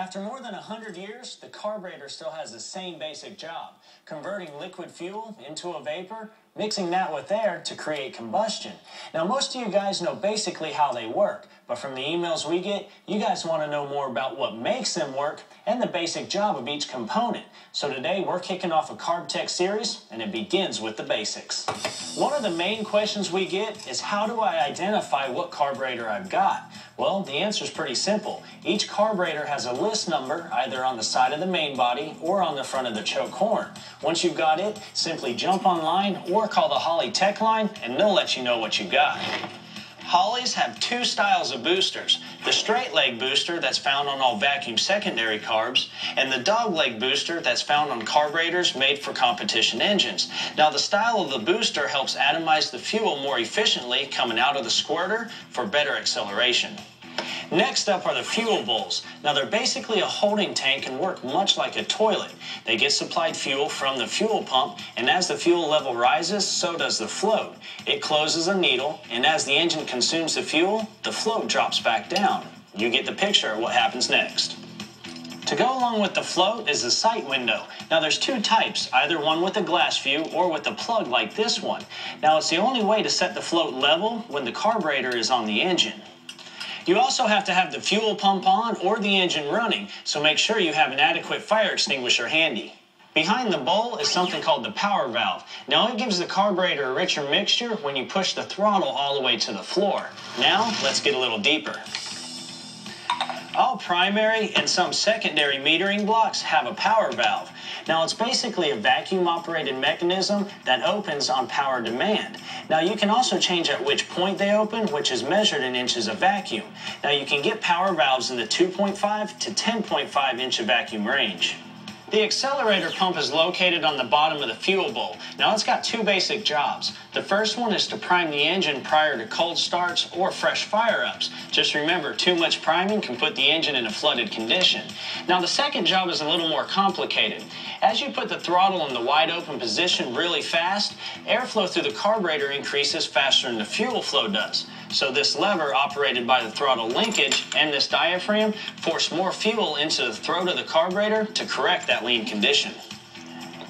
After more than 100 years, the carburetor still has the same basic job, converting liquid fuel into a vapor, mixing that with air to create combustion. Now, most of you guys know basically how they work, but from the emails we get, you guys want to know more about what makes them work and the basic job of each component. So today we're kicking off a Carb Tech series, and it begins with the basics. One of the main questions we get is, how do I identify what carburetor I've got? Well, the answer is pretty simple. Each carburetor has a list number either on the side of the main body or on the front of the choke horn. Once you've got it, simply jump online or call the Holley tech line and they'll let you know what you got. Holleys have two styles of boosters, the straight leg booster that's found on all vacuum secondary carbs, and the dog leg booster that's found on carburetors made for competition engines. Now, the style of the booster helps atomize the fuel more efficiently coming out of the squirter for better acceleration. Next up are the fuel bowls. Now, they're basically a holding tank and work much like a toilet. They get supplied fuel from the fuel pump, and as the fuel level rises, so does the float. It closes a needle, and as the engine consumes the fuel, the float drops back down. You get the picture of what happens next. To go along with the float is the sight window. Now, there's two types, either one with a glass view or with a plug like this one. Now, it's the only way to set the float level when the carburetor is on the engine. You also have to have the fuel pump on or the engine running, so make sure you have an adequate fire extinguisher handy. Behind the bowl is something called the power valve. Now, it gives the carburetor a richer mixture when you push the throttle all the way to the floor. Now, let's get a little deeper. All primary and some secondary metering blocks have a power valve. Now, it's basically a vacuum-operated mechanism that opens on power demand. Now, you can also change at which point they open, which is measured in inches of vacuum. Now, you can get power valves in the 2.5 to 10.5 inch of vacuum range. The accelerator pump is located on the bottom of the fuel bowl. Now, it's got two basic jobs. The first one is to prime the engine prior to cold starts or fresh fire-ups. Just remember, too much priming can put the engine in a flooded condition. Now, the second job is a little more complicated. As you put the throttle in the wide open position really fast, airflow through the carburetor increases faster than the fuel flow does. So this lever, operated by the throttle linkage, and this diaphragm force more fuel into the throat of the carburetor to correct that lean condition.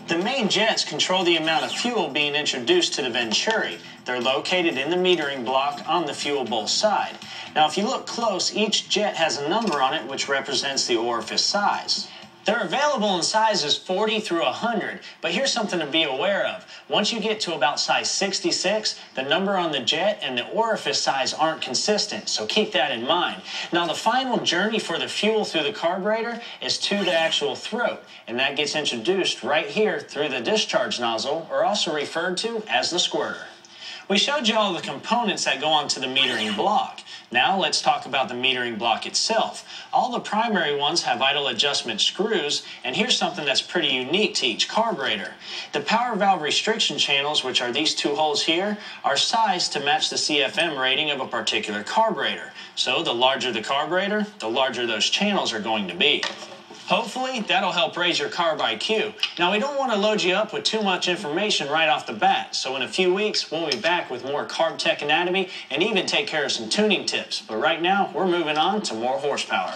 The main jets control the amount of fuel being introduced to the venturi. They're located in the metering block on the fuel bowl side. Now, if you look close, each jet has a number on it which represents the orifice size. They're available in sizes 40 through 100, but here's something to be aware of. Once you get to about size 66, the number on the jet and the orifice size aren't consistent, so keep that in mind. Now, the final journey for the fuel through the carburetor is to the actual throat, and that gets introduced right here through the discharge nozzle, or also referred to as the squirter. We showed you all the components that go onto the metering block. Now let's talk about the metering block itself. All the primary ones have idle adjustment screws, and here's something that's pretty unique to each carburetor. The power valve restriction channels, which are these two holes here, are sized to match the CFM rating of a particular carburetor. So the larger the carburetor, the larger those channels are going to be. Hopefully, that'll help raise your carb IQ. Now, we don't want to load you up with too much information right off the bat, so in a few weeks, we'll be back with more Carb Tech anatomy and even take care of some tuning tips. But right now, we're moving on to more horsepower.